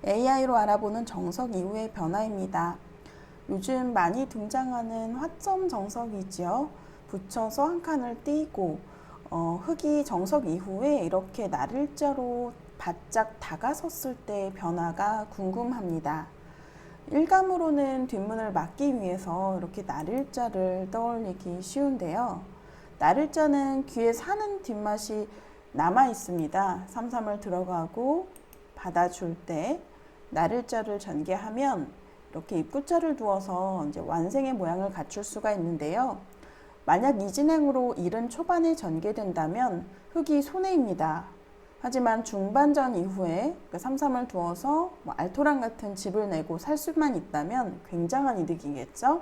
AI로 알아보는 정석 이후의 변화입니다. 요즘 많이 등장하는 화점 정석이지요. 붙여서 한 칸을 띄고 흙이 정석 이후에 이렇게 날일자로 바짝 다가섰을 때의 변화가 궁금합니다. 일감으로는 뒷문을 막기 위해서 이렇게 날일자를 떠올리기 쉬운데요. 날일자는 귀에 사는 뒷맛이 남아 있습니다. 삼삼을 들어가고 받아줄 때 날일자를 전개하면 이렇게 입구자를 두어서 이제 완생의 모양을 갖출 수가 있는데요. 만약 이 진행으로 이른 초반에 전개된다면 흙이 손해입니다. 하지만 중반전 이후에 삼삼을 두어서 알토란 같은 집을 내고 살 수만 있다면 굉장한 이득이겠죠.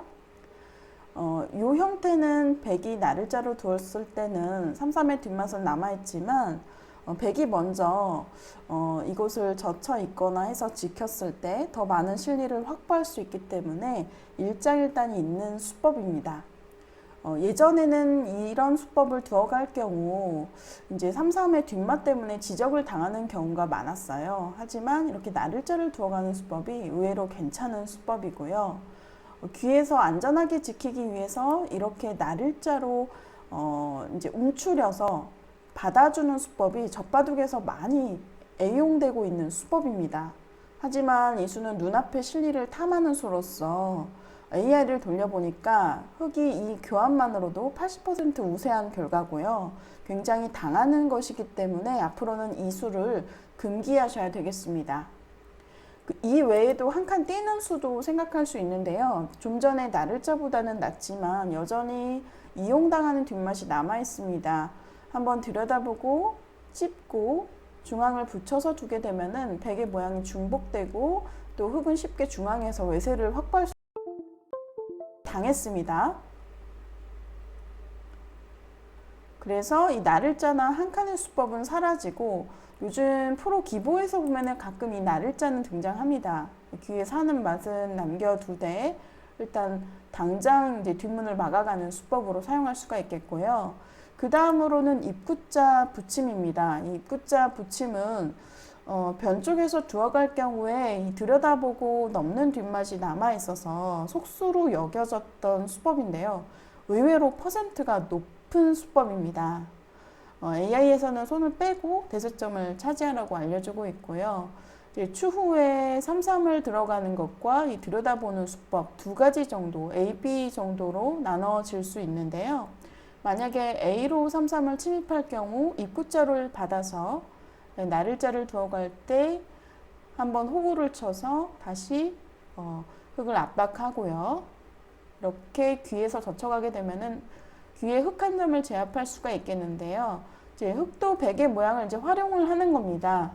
이 형태는 백이 날일자로 두었을 때는 삼삼의 뒷맛은 남아있지만 백이 먼저 이곳을 젖혀 있거나 해서 지켰을 때 더 많은 실리를 확보할 수 있기 때문에 일장일단이 있는 수법입니다. 예전에는 이런 수법을 두어갈 경우 이제 삼삼의 뒷맛 때문에 지적을 당하는 경우가 많았어요. 하지만 이렇게 날일자를 두어가는 수법이 의외로 괜찮은 수법이고요. 귀에서 안전하게 지키기 위해서 이렇게 날일자로 이제 움츠려서 받아주는 수법이 젖바둑에서 많이 애용되고 있는 수법입니다. 하지만 이 수는 눈앞의 실리를 탐하는 수로서 AI를 돌려보니까 흙이 이 교환만으로도 80% 우세한 결과고요. 굉장히 당하는 것이기 때문에 앞으로는 이 수를 금기하셔야 되겠습니다. 이 외에도 한 칸 띄는 수도 생각할 수 있는데요. 좀 전에 날일자보다는 낫지만 여전히 이용당하는 뒷맛이 남아 있습니다. 한번 들여다보고 찝고 중앙을 붙여서 두게 되면은 백의 모양이 중복되고 또 흙은 쉽게 중앙에서 외세를 확보할 수 당했습니다. 그래서 이 날일자나 한 칸의 수법은 사라지고 요즘 프로 기보에서 보면은 가끔 이 날일자는 등장합니다. 귀에 사는 맛은 남겨두되 일단 당장 이제 뒷문을 막아가는 수법으로 사용할 수가 있겠고요. 그 다음으로는 입구자 붙임입니다. 이 입구자 붙임은 변 쪽에서 두어갈 경우에 들여다보고 넘는 뒷맛이 남아있어서 속수로 여겨졌던 수법인데요. 의외로 퍼센트가 높은 수법입니다. AI에서는 손을 빼고 대세점을 차지하라고 알려주고 있고요. 추후에 삼삼을 들어가는 것과 이 들여다보는 수법 두 가지 정도, A, B 정도로 나눠질 수 있는데요. 만약에 A로 삼삼을 침입할 경우 입구자를 받아서 날일자를 두어갈 때 한번 호구를 쳐서 다시 흙을 압박하고요. 이렇게 귀에서 젖혀가게 되면은 귀에 흙 한 점을 제압할 수가 있겠는데요. 이제 흙도 백의 모양을 이제 활용을 하는 겁니다.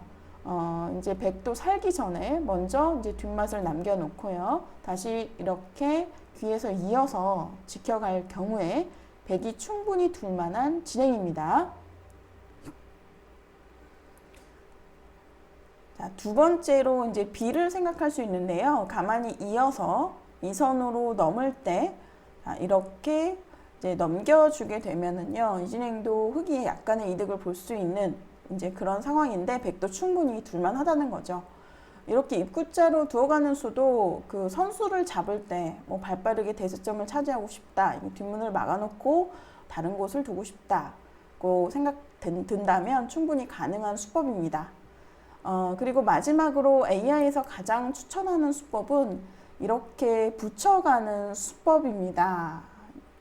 이제 백도 살기 전에 먼저 이제 뒷맛을 남겨놓고요. 다시 이렇게 귀에서 이어서 지켜갈 경우에 백이 충분히 둘 만한 진행입니다. 자, 두 번째로 이제 B를 생각할 수 있는데요. 가만히 이어서 이 선으로 넘을 때 이렇게 이제 넘겨주게 되면은요, 이 진행도 흙이 약간의 이득을 볼 수 있는 이제 그런 상황인데 백도 충분히 둘만 하다는 거죠. 이렇게 입구자로 두어가는 수도 그 선수를 잡을 때 뭐 발빠르게 대세점을 차지하고 싶다, 뒷문을 막아놓고 다른 곳을 두고 싶다고 생각 든다면 충분히 가능한 수법입니다. 그리고 마지막으로 AI에서 가장 추천하는 수법은 이렇게 붙여가는 수법입니다.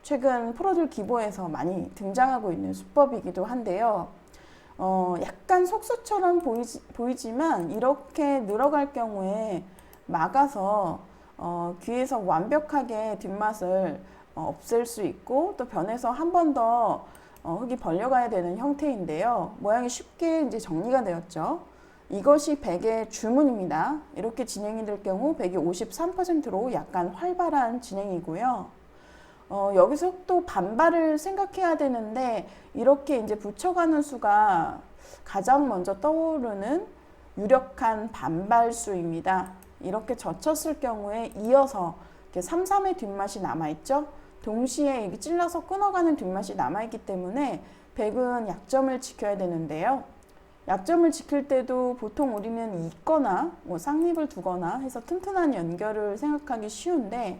최근 프로들 기보에서 많이 등장하고 있는 수법이기도 한데요. 약간 속수처럼 보이지만 이렇게 늘어갈 경우에 막아서 귀에서 완벽하게 뒷맛을 없앨 수 있고 또 변해서 한 번 더 흙이 벌려가야 되는 형태인데요. 모양이 쉽게 이제 정리가 되었죠. 이것이 백의 주문입니다. 이렇게 진행이 될 경우 백이 53%로 약간 활발한 진행이고요. 여기서 또 반발을 생각해야 되는데 이렇게 이제 붙여가는 수가 가장 먼저 떠오르는 유력한 반발수입니다. 이렇게 젖혔을 경우에 이어서 이렇게 삼삼의 뒷맛이 남아있죠. 동시에 이게 찔러서 끊어가는 뒷맛이 남아있기 때문에 백은 약점을 지켜야 되는데요. 약점을 지킬 때도 보통 우리는 잇거나 뭐 쌍립을 두거나 해서 튼튼한 연결을 생각하기 쉬운데,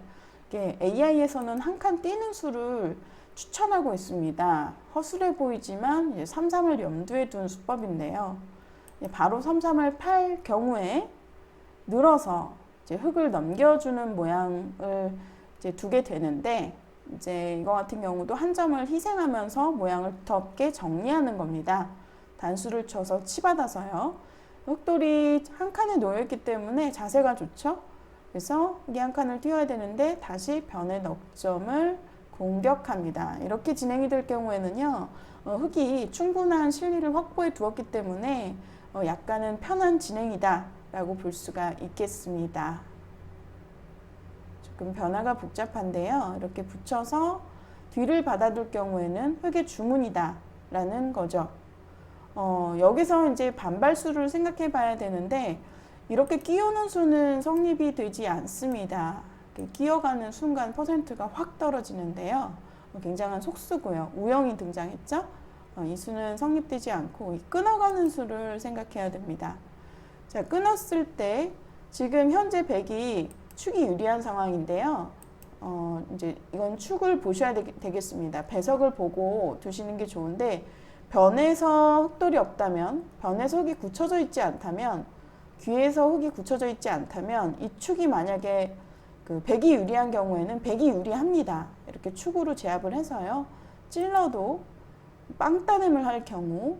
이게 AI에서는 한 칸 띄는 수를 추천하고 있습니다. 허술해 보이지만 이제 3, 3을 염두에 둔 수법인데요. 바로 3, 3을 팔 경우에 늘어서 이제 흙을 넘겨주는 모양을 이제 두게 되는데, 이제 이거 같은 경우도 한 점을 희생하면서 모양을 두텁게 정리하는 겁니다. 단수를 쳐서 치받아서요. 흙돌이 한 칸에 놓여있기 때문에 자세가 좋죠. 그래서 흙이 한 칸을 띄워야 되는데 다시 변의 넉점을 공격합니다. 이렇게 진행이 될 경우에는요, 흙이 충분한 실리를 확보해 두었기 때문에 약간은 편한 진행이다 라고 볼 수가 있겠습니다. 조금 변화가 복잡한데요. 이렇게 붙여서 뒤를 받아둘 경우에는 흙의 주문이다 라는 거죠. 여기서 이제 반발수를 생각해 봐야 되는데, 이렇게 끼우는 수는 성립이 되지 않습니다. 끼어가는 순간 퍼센트가 확 떨어지는데요. 굉장한 속수고요. 우영이 등장했죠. 이 수는 성립되지 않고 끊어가는 수를 생각해야 됩니다. 자, 끊었을 때 지금 현재 100이 축이 유리한 상황인데요. 이제 이건 축을 보셔야 되겠습니다. 배석을 보고 두시는 게 좋은데, 변에서 흙돌이 없다면, 변에서 흙이 굳혀져 있지 않다면, 귀에서 흙이 굳혀져 있지 않다면, 이 축이 만약에 그 100이 유리한 경우에는 100이 유리합니다. 이렇게 축으로 제압을 해서요. 찔러도 빵따냄을 할 경우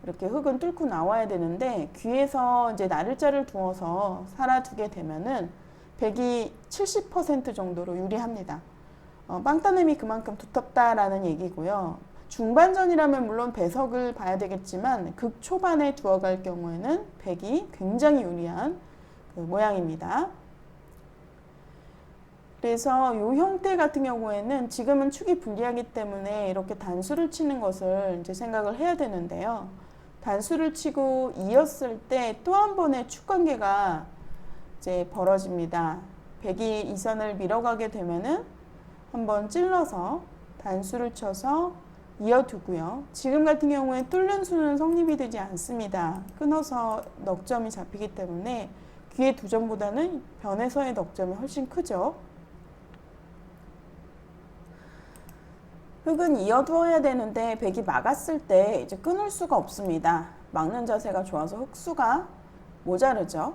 이렇게 흙은 뚫고 나와야 되는데, 귀에서 이제 나를자를 두어서 살아두게 되면은 100이 70% 정도로 유리합니다. 빵따냄이 그만큼 두텁다라는 얘기고요. 중반전이라면 물론 배석을 봐야 되겠지만, 극초반에 두어갈 경우에는 100이 굉장히 유리한 그 모양입니다. 그래서 이 형태 같은 경우에는 지금은 축이 불리하기 때문에 이렇게 단수를 치는 것을 이제 생각을 해야 되는데요. 단수를 치고 이었을 때 또 한 번의 축 관계가 이제 벌어집니다. 100이 이 선을 밀어가게 되면은 한번 찔러서 단수를 쳐서 이어두고요. 지금 같은 경우에 뚫는 수는 성립이 되지 않습니다. 끊어서 넉점이 잡히기 때문에 귀의 두 점보다는 변에서의 넉점이 훨씬 크죠. 흙은 이어두어야 되는데 100이 막았을 때 이제 끊을 수가 없습니다. 막는 자세가 좋아서 흙수가 모자르죠.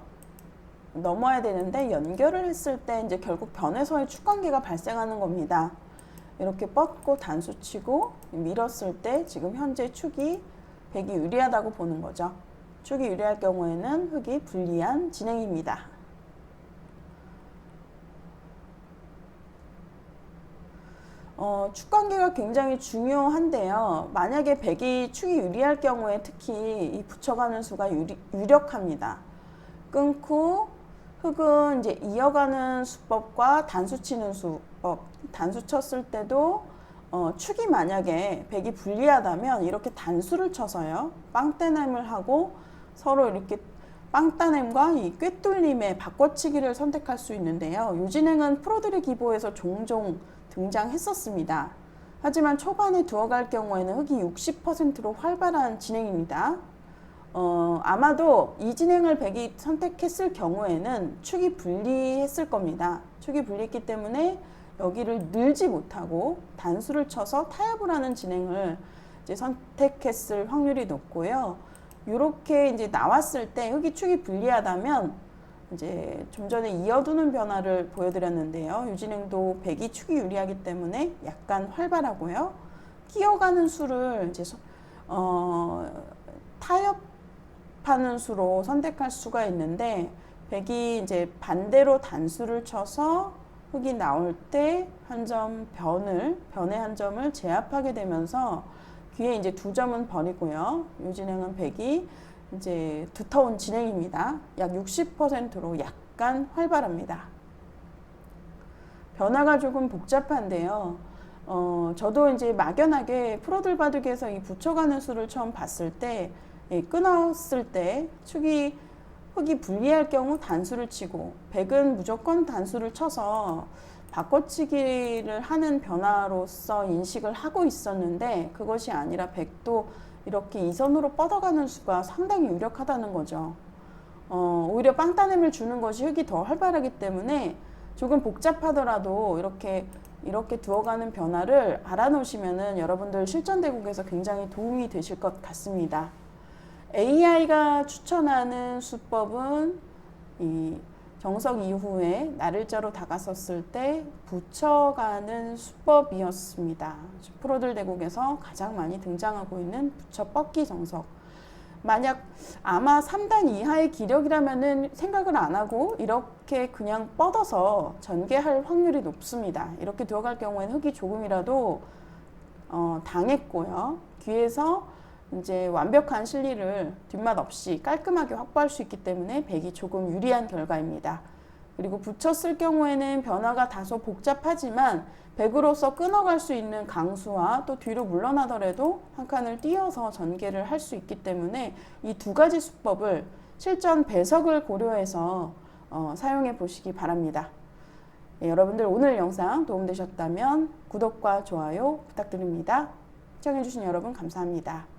넘어야 되는데 연결을 했을 때 이제 결국 변에서의 축관계가 발생하는 겁니다. 이렇게 뻗고 단수 치고 밀었을 때 지금 현재 축이 100이 유리하다고 보는 거죠. 축이 유리할 경우에는 흙이 불리한 진행입니다. 축관계가 굉장히 중요한데요. 만약에 100이 축이 유리할 경우에 특히 이 붙여가는 수가 유력합니다. 끊고 흙은 이제 이어가는 수법과 단수 치는 수법, 단수 쳤을 때도 축이 만약에 100이 불리하다면 이렇게 단수를 쳐서요, 빵따냄을 하고 서로 이렇게 빵따냄과 이 꿰뚫림의 바꿔치기를 선택할 수 있는데요. 이 진행은 프로들의 기보에서 종종 등장했었습니다. 하지만 초반에 두어갈 경우에는 흙이 60%로 활발한 진행입니다. 아마도 이 진행을 100이 선택했을 경우에는 축이 불리했을 겁니다. 축이 불리했기 때문에 여기를 늘지 못하고 단수를 쳐서 타협을 하는 진행을 이제 선택했을 확률이 높고요. 이렇게 이제 나왔을 때 흙이 축이 불리하다면 이제 좀 전에 이어두는 변화를 보여드렸는데요. 이 진행도 100이 축이 유리하기 때문에 약간 활발하고요. 끼어가는 수를 이제 타협하는 수로 선택할 수가 있는데, 100이 이제 반대로 단수를 쳐서 흙이 나올 때 한 점 변의 한 점을 제압하게 되면서 귀에 이제 두 점은 버리고요. 이 진행은 100이 이제 두터운 진행입니다. 약 60%로 약간 활발합니다. 변화가 조금 복잡한데요. 저도 이제 막연하게 프로들 바둑에서 이 붙여가는 수를 처음 봤을 때, 끊었을 때 흙이 불리할 경우 단수를 치고, 100은 무조건 단수를 쳐서 바꿔치기를 하는 변화로서 인식을 하고 있었는데, 그것이 아니라 100도 이렇게 이선으로 뻗어가는 수가 상당히 유력하다는 거죠. 오히려 빵따냄을 주는 것이 흙이 더 활발하기 때문에 조금 복잡하더라도 이렇게 두어가는 변화를 알아놓으시면은 여러분들 실전대국에서 굉장히 도움이 되실 것 같습니다. AI가 추천하는 수법은 이 정석 이후에 날일자로 다가섰을 때 붙여가는 수법이었습니다. 프로들 대국에서 가장 많이 등장하고 있는 붙여 뻗기 정석. 만약 아마 3단 이하의 기력이라면은 생각을 안 하고 이렇게 그냥 뻗어서 전개할 확률이 높습니다. 이렇게 두어갈 경우에는 흙이 조금이라도 당했고요. 뒤에서 이제 완벽한 실리를 뒷맛 없이 깔끔하게 확보할 수 있기 때문에 백이 조금 유리한 결과입니다. 그리고 붙였을 경우에는 변화가 다소 복잡하지만 백으로서 끊어갈 수 있는 강수와 또 뒤로 물러나더라도 한 칸을 띄어서 전개를 할 수 있기 때문에 이 두 가지 수법을 실전 배석을 고려해서 사용해 보시기 바랍니다. 네, 여러분들 오늘 영상 도움되셨다면 구독과 좋아요 부탁드립니다. 시청해주신 여러분 감사합니다.